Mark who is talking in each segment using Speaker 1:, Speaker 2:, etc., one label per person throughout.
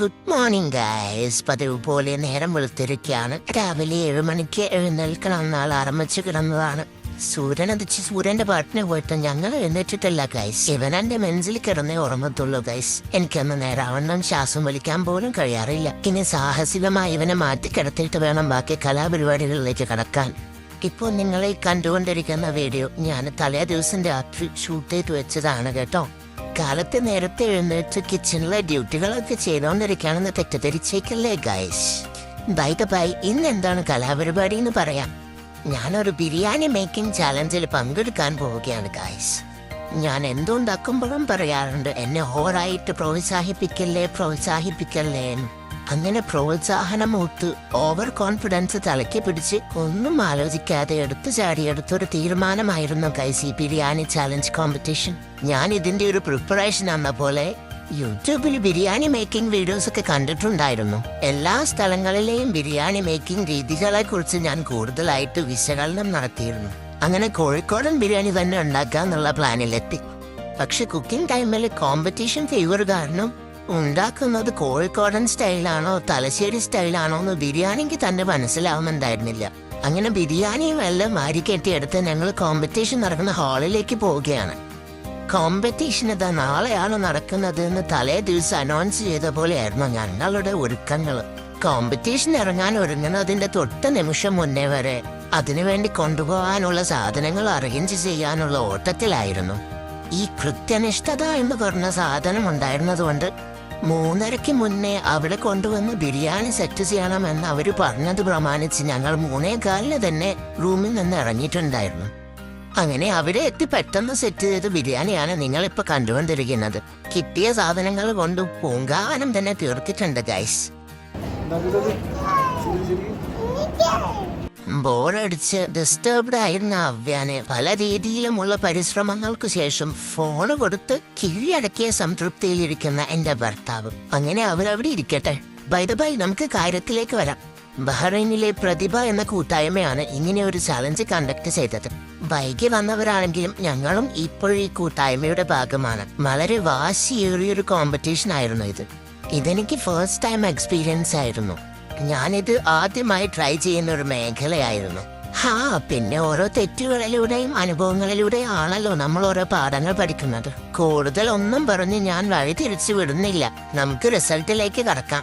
Speaker 1: Good morning guys. പതിവ് പോലെ നേരം വെളുത്തിരിക്കുകയാണ്. രാവിലെ 7 മണിക്ക് എഴുന്നേൽക്കണം ആരംഭിച്ചു കിടന്നതാണ്. സൂര്യൻ അതിച്ച് സൂര്യന്റെ പാട്ടിന് പോയിട്ട് ഞങ്ങൾ എഴുന്നേറ്റിട്ടില്ല ഗൈസ്. ഇവൻ എന്റെ മെൻസിൽ കിടന്നേ ഓർമ്മത്തുള്ളൂ ഗൈസ്. എനിക്കൊന്ന് നേരാവണ്ണം ശ്വാസം വലിക്കാൻ പോലും കഴിയാറില്ല. ഇനി സാഹസികമായി ഇവനെ മാറ്റി കിടത്തിയിട്ട് വേണം ബാക്കി കലാപരിപാടികളിലേക്ക് കടക്കാൻ. ഇപ്പോൾ നിങ്ങളെ കണ്ടുകൊണ്ടിരിക്കുന്ന വീഡിയോ ഞാൻ തലേ ദിവസം രാത്രി ഷൂട്ട് ചെയ്ത് വെച്ചതാണ് കേട്ടോ. കാലത്ത് നേരത്തെ എഴുന്നേറ്റ് കിച്ചണിലെ ഡ്യൂട്ടികളൊക്കെ ചെയ്തുകൊണ്ടിരിക്കുകയാണെന്ന് തെറ്റിദ്ധരിച്ചേക്കല്ലേ ഗൈസ്. ബൈ ഇന്ന് എന്താണ് കലാപരിപാടി എന്ന് പറയാം. ഞാനൊരു ബിരിയാണി മേക്കിംഗ് ചാലഞ്ചിൽ പങ്കെടുക്കാൻ പോവുകയാണ് ഗൈസ്. ഞാൻ എന്തുണ്ടാക്കുമ്പോഴും പറയാറുണ്ട്, എന്നെ ഓവറായിട്ട് പ്രോത്സാഹിപ്പിക്കല്ലേ. അങ്ങനെ പ്രോത്സാഹനം മൂത്ത് ഓവർ കോൺഫിഡൻസ് തലയ്ക്ക് പിടിച്ച് ഒന്നും ആലോചിക്കാതെ എടുത്തൊരു തീരുമാനമായിരുന്നു ഗൈസ് ഈ ബിരിയാണി ചാലഞ്ച് കോമ്പറ്റീഷൻ. ഞാൻ ഇതിന്റെ ഒരു പ്രിപ്പറേഷൻ എന്ന പോലെ യൂട്യൂബിൽ ബിരിയാണി മേക്കിംഗ് വീഡിയോസ് ഒക്കെ കണ്ടിട്ടുണ്ടായിരുന്നു. എല്ലാ സ്ഥലങ്ങളിലെയും ബിരിയാണി മേക്കിംഗ് രീതികളെ കുറിച്ച് ഞാൻ കൂടുതലായിട്ട് വിശകലനം നടത്തിയിരുന്നു. അങ്ങനെ കോഴിക്കോടൻ ബിരിയാണി തന്നെ ഉണ്ടാക്കാന്നുള്ള പ്ലാനിലെത്തി. പക്ഷെ കുക്കിംഗ് ടൈമിൽ കോമ്പറ്റീഷൻ ഫേവർ കാരണം ഉണ്ടാക്കുന്നത് കോഴിക്കോടൻ സ്റ്റൈലാണോ തലശ്ശേരി സ്റ്റൈലാണോ എന്ന് ബിരിയാണിക്ക് തന്നെ മനസ്സിലാവുന്നുണ്ടായിരുന്നില്ല. അങ്ങനെ ബിരിയാണിയും എല്ലാം മാരിക്കെട്ടിയെടുത്ത് ഞങ്ങൾ കോമ്പറ്റീഷൻ നടക്കുന്ന ഹാളിലേക്ക് പോവുകയാണ്. കോമ്പറ്റീഷൻ ഇതാ നാളെയാണ് നടക്കുന്നത് എന്ന് തലേ ദിവസം അനൗൺസ് ചെയ്ത പോലെയായിരുന്നു ഞങ്ങളുടെ ഒരുക്കങ്ങൾ. കോമ്പറ്റീഷൻ ഇറങ്ങാൻ ഒരുങ്ങുന്നതിന്റെ തൊട്ട് നിമിഷം മുന്നേ വരെ അതിനുവേണ്ടി കൊണ്ടുപോകാനുള്ള സാധനങ്ങൾ അറേഞ്ച് ചെയ്യാനുള്ള ഓട്ടത്തിലായിരുന്നു. ഈ കൃത്യനിഷ്ഠത എന്ന് പറഞ്ഞ സാധനം ഉണ്ടായിരുന്നതുകൊണ്ട് 3:30 മുന്നേ അവിടെ കൊണ്ടുവന്ന് ബിരിയാണി സെറ്റ് ചെയ്യണമെന്ന് അവർ പറഞ്ഞത് പ്രമാണിച്ച് ഞങ്ങൾ 3:15 തന്നെ റൂമിൽ നിന്ന് ഇറങ്ങിയിട്ടുണ്ടായിരുന്നു. അങ്ങനെ അവിടെ എത്തി പെട്ടെന്ന് സെറ്റ് ചെയ്ത ബിരിയാണിയാണ് നിങ്ങളിപ്പോൾ കണ്ടുകൊണ്ടിരിക്കുന്നത്. കിട്ടിയ സാധനങ്ങൾ കൊണ്ട് പൂങ്കാവനം തന്നെ തീർത്തിട്ടുണ്ട് ഗൈസ്. ബോറടിച്ച് ഡിസ്റ്റർബ്ഡ് ആയിരുന്ന അവ്യാന് പല രീതിയിലുമുള്ള പരിശ്രമങ്ങൾക്ക് ശേഷം ഫോണ് കൊടുത്ത് കീഴടക്കിയ സംതൃപ്തിയിലിരിക്കുന്ന എന്റെ ഭർത്താവ്. അങ്ങനെ അവരവിടെ ഇരിക്കട്ടെ. ബൈ നമുക്ക് കാര്യത്തിലേക്ക് വരാം. ബഹ്റൈനിലെ പ്രതിഭ എന്ന കൂട്ടായ്മയാണ് ഇങ്ങനെ ഒരു ചലഞ്ച് കണ്ടക്ട് ചെയ്തത്. വൈകി വന്നവരാണെങ്കിലും ഞങ്ങളും ഇപ്പോഴും ഈ കൂട്ടായ്മയുടെ ഭാഗമാണ്. വളരെ വാശിയേറിയൊരു കോമ്പറ്റീഷൻ ആയിരുന്നു ഇത്. ഇതെനിക്ക് ഫസ്റ്റ് ടൈം എക്സ്പീരിയൻസ് ആയിരുന്നു. ഞാനിത് ആദ്യമായി ട്രൈ ചെയ്യുന്ന ഒരു മേഖലയായിരുന്നു. പിന്നെ ഓരോ തെറ്റുകളിലൂടെയും അനുഭവങ്ങളിലൂടെയും ആണല്ലോ നമ്മൾ ഓരോ പാഠങ്ങൾ പഠിക്കുന്നത്. കൂടുതൽ ഒന്നും പറഞ്ഞ് ഞാൻ വഴി തിരിച്ചു വിടുന്നില്ല. നമുക്ക് റിസൾട്ടിലേക്ക് കടക്കാം.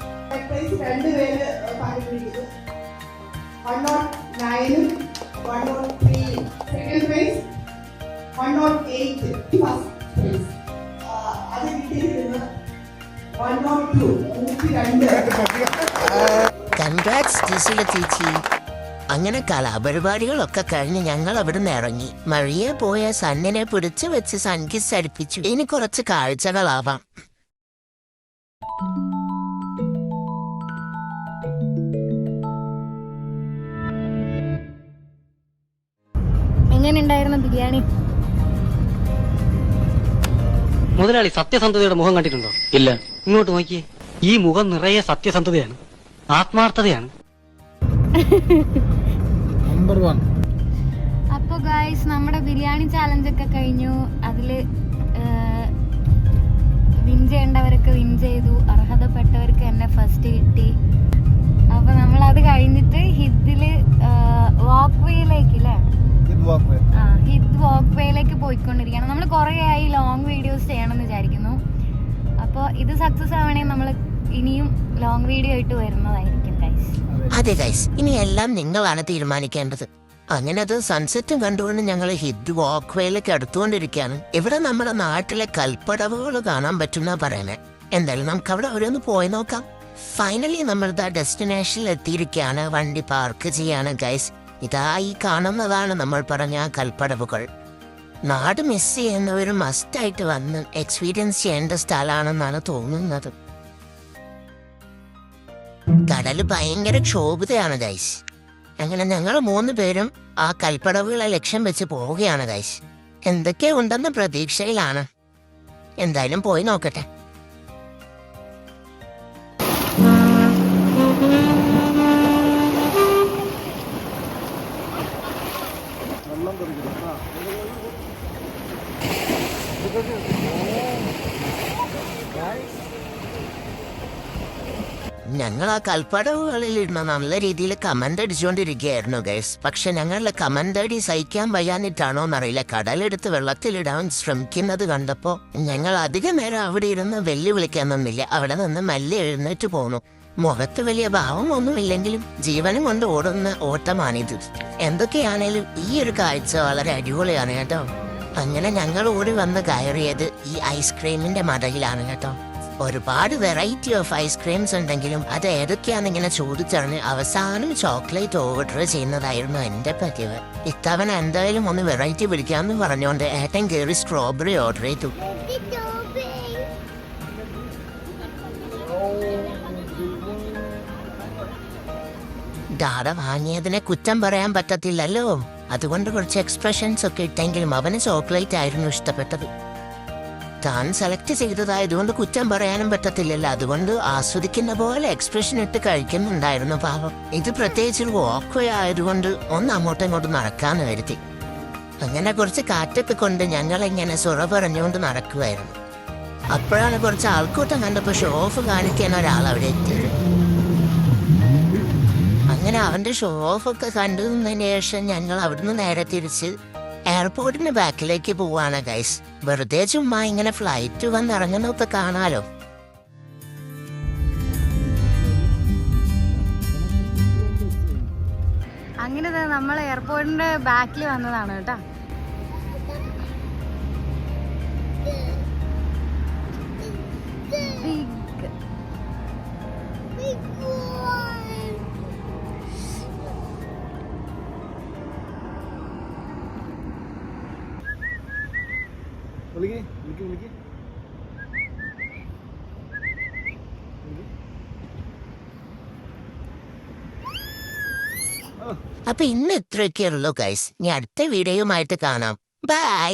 Speaker 1: കൺഗ്രാറ്റ്സ് ജിസില ചേച്ചി. അങ്ങനെ കലാപരിപാടികളൊക്കെ കഴിഞ്ഞ് ഞങ്ങൾ അവിടുന്ന് ഇറങ്ങി. മഴയെ പോയ സണ്ണിനെ പിടിച്ചു വെച്ച് സൺകിസ് അടുപ്പിച്ചു. ഇനി കുറച്ച് കാഴ്ചകളാവാം.
Speaker 2: എങ്ങനെയുണ്ടായിരുന്നു ബിരിയാണി?
Speaker 3: മുതലാളി സത്യസന്ധതയുടെ മുഖം കണ്ടിട്ടുണ്ടോ? ഇല്ല. ഇങ്ങോട്ട് നോക്കിയേ, ഈ മുഖം നിറയെ സത്യസന്ധതയാണ്, ആത്മാർത്ഥതയാണ്.
Speaker 2: അപ്പൊ ഗൈസ്, നമ്മുടെ ബിരിയാണി ചാലഞ്ച് ഒക്കെ കഴിഞ്ഞു. അതില് വിൻ ചെയ്യേണ്ടവരൊക്കെ വിൻ ചെയ്തു. അർഹതപ്പെട്ടവർക്ക് എന്നെ ഫസ്റ്റ് കിട്ടി. അപ്പൊ നമ്മൾ അത് കഴിഞ്ഞിട്ട് ഹിദ്ദില് വാക്ക് വേയിലേക്ക് ഹിദ് വാക്ക് വേയിലേക്ക് പോയിക്കൊണ്ടിരിക്കുകയാണ്. നമ്മൾ കുറെ ആയി ലോങ് വീഡിയോസ് ചെയ്യണമെന്ന് വിചാരിക്കുന്നു. അപ്പോൾ ഇത് സക്സസ് ആവണമെങ്കിൽ നമ്മൾ ഇനിയും ലോങ് വീഡിയോ ആയിട്ട് വരുന്നതായിരിക്കും ഗൈസ്.
Speaker 1: അതെ ഗൈസ്, ഇനി എല്ലാം നിങ്ങളാണ് തീരുമാനിക്കേണ്ടത്. അങ്ങനെ അത് സൺസെറ്റും കണ്ടുകൊണ്ട് ഞങ്ങൾ ഹിദ് വാക്ക് വേയിലേക്ക് അടുത്തുകൊണ്ടിരിക്കുകയാണ്. ഇവിടെ നമ്മുടെ നാട്ടിലെ കൽപ്പടവുകൾ കാണാൻ പറ്റുന്ന പറയണേ. എന്തായാലും നമുക്ക് അവിടെ ഓരോന്ന് പോയി നോക്കാം. ഫൈനലി നമ്മളുടെ ഡെസ്റ്റിനേഷനിൽ എത്തിയിരിക്കുകയാണ്. വണ്ടി പാർക്ക് ചെയ്യാണ് ഗൈസ്. ഇതാ ഈ കാണുന്നതാണ് നമ്മൾ പറഞ്ഞ കൽപ്പടവുകൾ. നാട് മിസ് ചെയ്യുന്നവർ മസ്റ്റായിട്ട് വന്ന് എക്സ്പീരിയൻസ് ചെയ്യേണ്ട സ്ഥലമാണെന്നാണ് തോന്നുന്നത്. കടല് ഭയങ്കര ക്ഷോഭതയാണ് ഗൈസ്. അങ്ങനെ ഞങ്ങൾ 3 പേരും ആ കൽപ്പടവുകളെ ലക്ഷ്യം വെച്ച് പോവുകയാണ് ഗൈസ്. എന്തൊക്കെ ഉണ്ടെന്ന പ്രതീക്ഷയിലാണ്. എന്തായാലും പോയി നോക്കട്ടെ. ഞങ്ങൾ ആ കൽപ്പടവുകളിലിരുന്ന് നല്ല രീതിയിൽ കമന്റ് അടിച്ചുകൊണ്ടിരിക്കുകയായിരുന്നു ഗൈസ്. പക്ഷെ ഞങ്ങളുടെ കമന്റ് അടി സഹിക്കാൻ വയ്യാനിട്ടാണോ എന്നറിയില്ല, കടലെടുത്ത് വെള്ളത്തിലിടാൻ ശ്രമിക്കുന്നത് കണ്ടപ്പോ ഞങ്ങൾ അധികം നേരം അവിടെ ഇരുന്ന് വെല്ലുവിളിക്കാൻ നിന്നില്ല. അവിടെ നിന്ന് മെല്ലെ എഴുന്നേറ്റ് പോന്നു. മുഖത്ത് വലിയ ഭാവമൊന്നുമില്ലെങ്കിലും ജീവനും കൊണ്ട് ഓടുന്ന ഓട്ടമാണിത്. എന്തൊക്കെയാണേലും ഈ ഒരു കാഴ്ച വളരെ അടിപൊളിയാണ് കേട്ടോ. അങ്ങനെ ഞങ്ങൾ ഓടി വന്ന് കയറിയത് ഈ ഐസ്ക്രീമിന്റെ മടയിലാണ് കേട്ടോ. ഒരുപാട് വെറൈറ്റി ഓഫ് ഐസ്ക്രീംസ് ഉണ്ടെങ്കിലും അത് ഏതൊക്കെയാണെന്നിങ്ങനെ ചോദിച്ചറിഞ്ഞ് അവസാനം ചോക്ലേറ്റ് ഓർഡർ ചെയ്യുന്നതായിരുന്നു എന്റെ പതിവ്. ഇത്തവണ എന്തായാലും ഒന്ന് വെറൈറ്റി പിടിക്കാമെന്ന് പറഞ്ഞുകൊണ്ട് ഏട്ടൻ കയറി സ്ട്രോബെറി ഓർഡർ ചെയ്തു. ഡാഡ വാങ്ങിയതിനെ കുറ്റം പറയാൻ പറ്റത്തില്ലല്ലോ. അതുകൊണ്ട് കുറച്ച് എക്സ്പ്രഷൻസ് ഒക്കെ ഇട്ടെങ്കിലും അവന് ചോക്ലേറ്റ് ആയിരുന്നു ഇഷ്ടപ്പെട്ടത്. താൻ സെലക്ട് ചെയ്തതായതുകൊണ്ട് കുറ്റം പറയാനും പറ്റത്തില്ലല്ലോ. അതുകൊണ്ട് ആസ്വദിക്കുന്ന പോലെ എക്സ്പ്രഷൻ ഇട്ട് കഴിക്കുന്നുണ്ടായിരുന്നു പാവം. ഇത് പ്രത്യേകിച്ച് വാക്വേ ആയതുകൊണ്ട് ഒന്ന് അങ്ങോട്ടും ഇങ്ങോട്ടും നടക്കാന്ന് കരുതി. അങ്ങനെ കുറച്ച് കാറ്റൊക്കെ കൊണ്ട് ഞങ്ങളിങ്ങനെ സുറ പറഞ്ഞുകൊണ്ട് നടക്കുമായിരുന്നു. അപ്പോഴാണ് കുറച്ച് ആൾക്കൂട്ടം കണ്ടപ്പോൾ ഷോ ഓഫ് കാണിക്കാൻ ഒരാൾ അവിടെ എത്തിയത്. അങ്ങനെ അവന്റെ ഷോ ഓഫ് ഒക്കെ കണ്ടതിന് ശേഷം ഞങ്ങൾ അവിടുന്ന് നേരെ തിരിച്ച് എയർപോർട്ടിന് ബാക്കിലേക്ക് പോവാണ് ഗൈസ്. വെറുതെ ചുമ്മാ ഇങ്ങനെ ഫ്ലൈറ്റ് വന്നിറങ്ങുന്നൊക്കെ കാണാലോ.
Speaker 2: അങ്ങനെ നമ്മൾ എയർപോർട്ടിന്റെ ബാക്കിൽ വന്നതാണ് കേട്ടോ.
Speaker 1: അപ്പൊ ഇന്ന് ഇത്രയൊക്കെ ഉള്ളൂ ഗൈസ്. ഇനി അടുത്ത വീഡിയോയുമായിട്ട് കാണാം. ബൈ.